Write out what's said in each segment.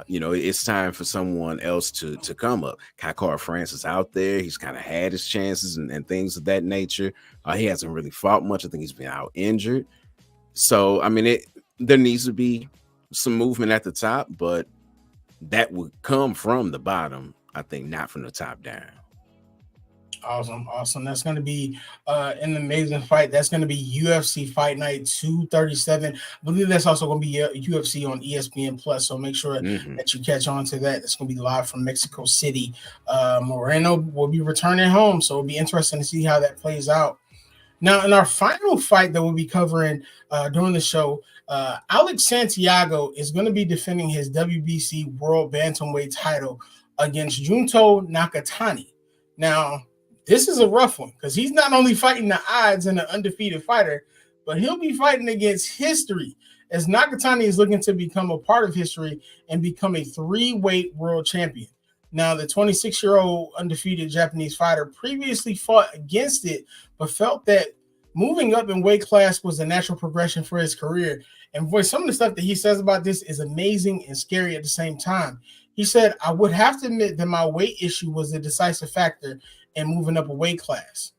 It's time for someone else to come up. Kaikar France is out there. He's kind of had his chances and things of that nature. He hasn't really fought much. I think he's been out injured. So, I mean, there needs to be some movement at the top, but that would come from the bottom, I think, not from the top down. Awesome. That's going to be an amazing fight. That's going to be UFC Fight Night 237. I believe that's also going to be UFC on ESPN Plus. So make sure that you catch on to that. It's going to be live from Mexico City. Moreno will be returning home, so it'll be interesting to see how that plays out. Now, in our final fight that we'll be covering during the show, Alex Santiago is going to be defending his WBC World Bantamweight title against Junto Nakatani. Now, this is a rough one because he's not only fighting the odds and an undefeated fighter, but he'll be fighting against history as Nakatani is looking to become a part of history and become a 3-weight world champion. Now, the 26-year-old undefeated Japanese fighter previously fought against it, but felt that moving up in weight class was a natural progression for his career. And boy, some of the stuff that he says about this is amazing and scary at the same time. He said, I would have to admit that my weight issue was a decisive factor in moving up a weight class.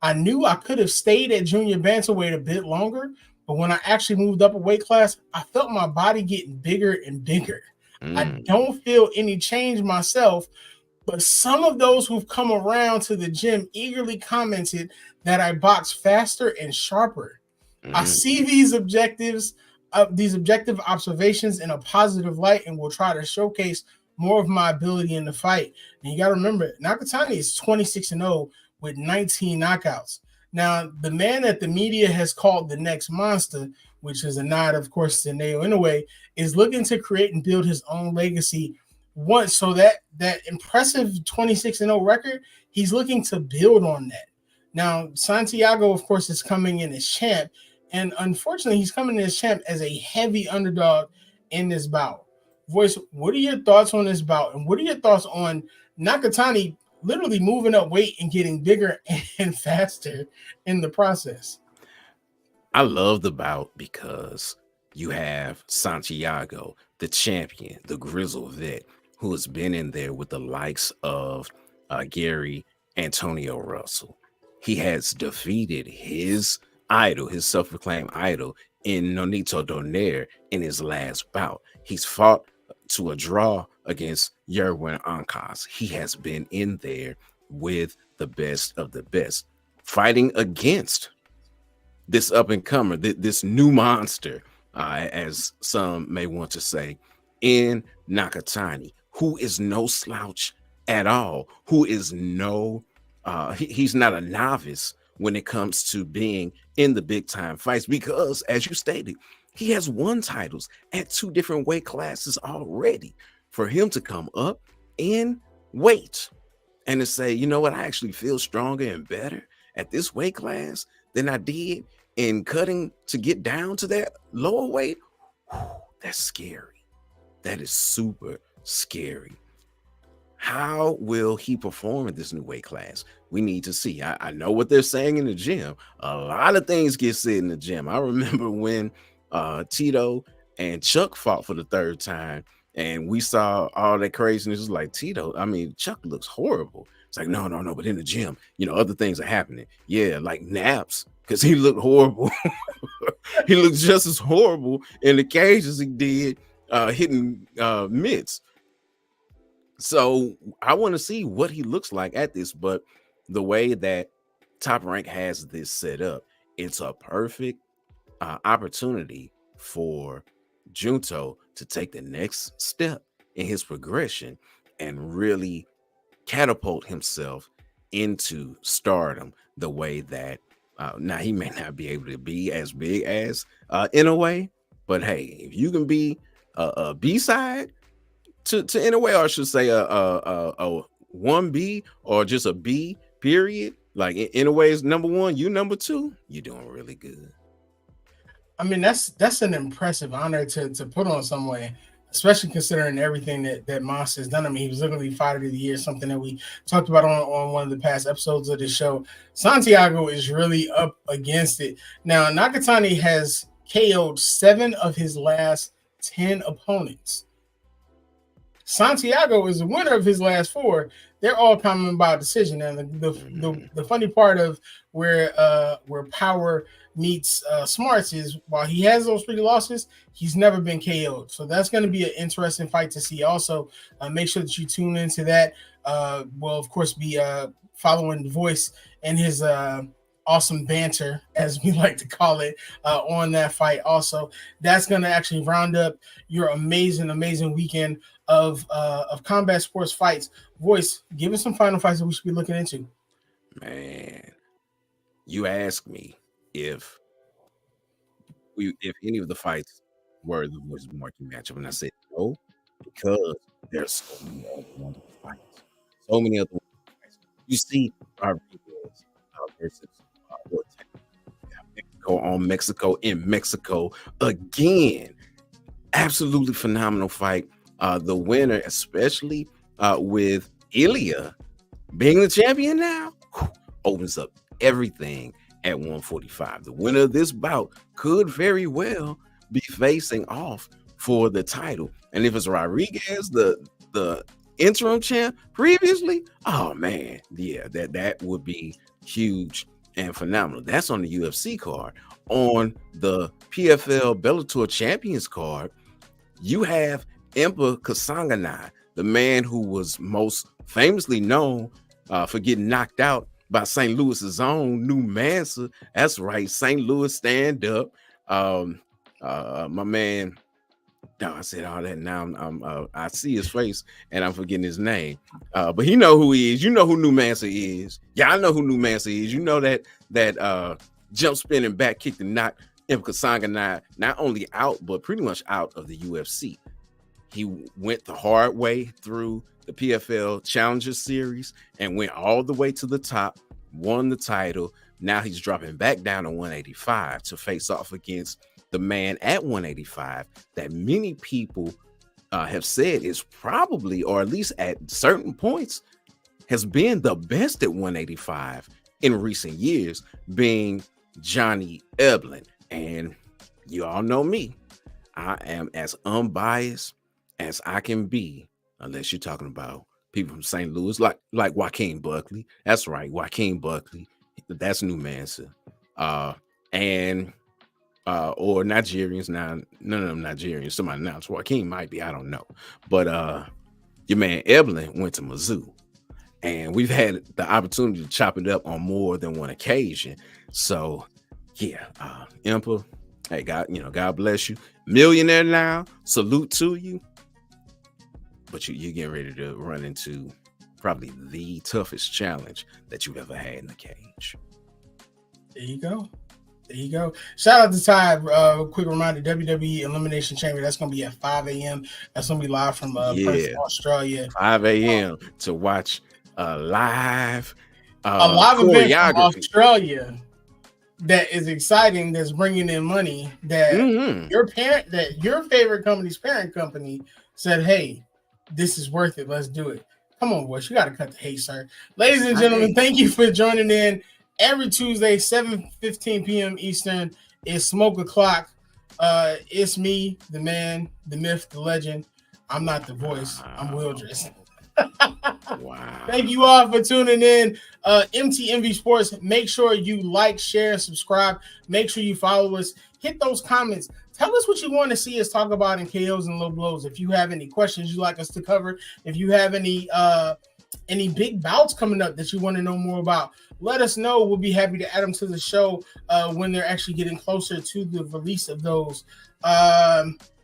I knew I could have stayed at junior bantamweight a bit longer, but when I actually moved up a weight class, I felt my body getting bigger and bigger. I don't feel any change myself, but some of those who've come around to the gym eagerly commented that I box faster and sharper. I see these objective observations in a positive light and will try to showcase more of my ability in the fight. And you got to remember, Nakatani is 26-0 with 19 knockouts. Now, the man that the media has called the next monster, which is a nod, of course, to Naoya Inoue, is looking to create and build his own legacy. So that impressive 26-0 record, he's looking to build on that. Now, Santiago, of course, is coming in as champ, and unfortunately, he's coming in as champ as a heavy underdog in this bout. Voice, what are your thoughts on this bout, and what are your thoughts on Nakatani literally moving up weight and getting bigger and faster in the process? I love the bout because you have Santiago, the champion, the grizzled vet, who has been in there with the likes of Gary Antonio Russell. He has defeated his idol, his self-proclaimed idol, in Nonito Donaire in his last bout. He's fought to a draw against Yerwin Ankaz. He has been in there with the best of the best, fighting against this up-and-comer, this new monster, as some may want to say, in Nakatani, who is no slouch at all, who is he's not a novice when it comes to being in the big-time fights, because, as you stated, he has won titles at 2 different weight classes already. For him to come up in weight and to say, you know what, I actually feel stronger and better at this weight class than I did in cutting to get down to that lower weight, that's scary. That is super scary. How will he perform in this new weight class? We need to see. I know what they're saying in the gym. A lot of things get said in the gym. I remember when Tito and Chuck fought for the 3rd time, and we saw all that craziness. It was like, Chuck looks horrible. It's like, no, but in the gym, other things are happening. Yeah, like naps, because he looked horrible. He looked just as horrible in the cage as he did hitting mitts. So I want to see what he looks like at this, but the way that Top Rank has this set up, it's a perfect opportunity for Junto to take the next step in his progression and really catapult himself into stardom the way that now he may not be able to be as big as Inoue, but hey, if you can be a B-side to Inoue, or I should say a 1B or just a B period, like Inoue is number 1, you number 2, you're doing really good. I mean, that's an impressive honor to put on someone, especially considering everything that Monster has done. I mean, he was literally Fighter of the Year, something that we talked about on one of the past episodes of the show. Santiago is really up against it. Now, Nakatani has KO'd 7 of his last 10 opponents. Santiago is the winner of his last 4. They're all coming by decision. And the funny part of where power meets smarts is while he has those 3 losses, he's never been KO'd. So that's going to be an interesting fight to see. Also, make sure that you tune into that. We'll of course be following the voice and his awesome banter, as we like to call it, on that fight. Also, that's going to actually round up your amazing weekend of combat sports fights. Voice, give us some final fights that we should be looking into. Man, you asked me if any of the fights were the Voice marquee matchup, and I said no, because there's so many other wonderful fights. So many other wonderful fights. You see Rodriguez versus Ortega. Mexico on Mexico in Mexico again. Absolutely phenomenal fight. The winner, especially with Ilya being the champion now, opens up everything at 145. The winner of this bout could very well be facing off for the title. And if it's Rodriguez, the interim champ previously, oh man, yeah, that would be huge and phenomenal. That's on the UFC card. On the PFL Bellator Champions card, you have Impa Kasanganay, the man who was most famously known for getting knocked out by St. Louis's own New Mansa. That's right, St. Louis stand up. My man, no, I said all that now. I see his face and I'm forgetting his name. But he know who he is. You know who New Mansa is. Yeah, I know who New Mansa is. You know that jump spinning back kick to knock Impa Kasanganay not only out, but pretty much out of the UFC. He went the hard way through the PFL Challenger Series and went all the way to the top, won the title. Now he's dropping back down to 185 to face off against the man at 185 that many people have said is probably, or at least at certain points, has been the best at 185 in recent years, being Johnny Eblen. And you all know me. I am as unbiased as I can be, unless you're talking about people from St. Louis, like Joaquin Buckley. That's right, Joaquin Buckley. That's New Mansa. Or Nigerians. Now, none of them Nigerians. Somebody else. Joaquin might be, I don't know. But your man Eblen went to Mizzou. And we've had the opportunity to chop it up on more than one occasion. So yeah, Impa, hey, God bless you. Millionaire now. Salute to you. But you're getting ready to run into probably the toughest challenge that you've ever had in the cage. There you go. Shout out to Ty. Quick reminder, WWE Elimination Chamber. That's going to be at 5 a.m. That's going to be live from Perth, Australia. 5 a.m. to watch live a live event from Australia that is exciting, that's bringing in money, that your favorite company's parent company said, hey, this is worth it. Let's do it. Come on, boys. You got to cut the hate, sir. Ladies and gentlemen, thank you for joining in. Every Tuesday, 7:15 p.m. Eastern, is Smoke O'Clock. It's me, the man, the myth, the legend. I'm not the voice. I'm Wildress. Wow. Thank you all for tuning in. MTMV Sports, make sure you like, share, subscribe. Make sure you follow us. Hit those comments. Tell us what you want to see us talk about in KOs and low blows. If you have any questions you'd like us to cover, if you have any big bouts coming up that you want to know more about, let us know. We'll be happy to add them to the show when they're actually getting closer to the release of those.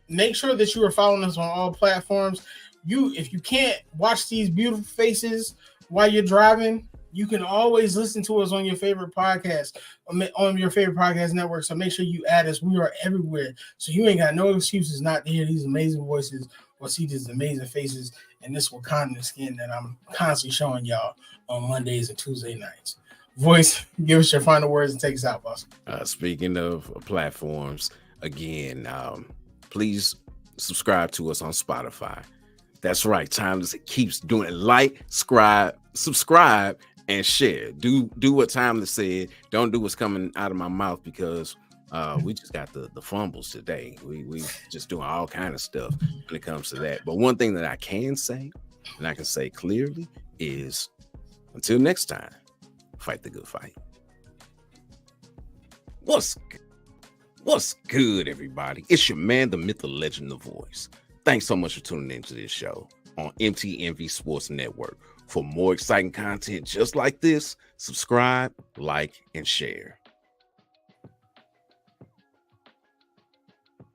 Make sure that you are following us on all platforms. If you can't watch these beautiful faces while you're driving, you can always listen to us on your favorite podcast, on your favorite podcast network. So make sure you add us. We are everywhere. So you ain't got no excuses not to hear these amazing voices or see these amazing faces and this Wakandan skin that I'm constantly showing y'all on Mondays and Tuesday nights. Voice, give us your final words and take us out, boss. Speaking of platforms, again, please subscribe to us on Spotify. That's right. Timeless keeps doing it. Like, subscribe, and share. Do what Timeless said. Don't do what's coming out of my mouth, because We just got the fumbles today. We just doing all kind of stuff when it comes to that. But one thing that I can say, and I can say clearly, is until next time, fight the good fight. What's good, everybody? It's your man, the myth, the legend, the voice. Thanks so much for tuning into this show on MTMV Sports Network. For more exciting content just like this, subscribe, like, and share.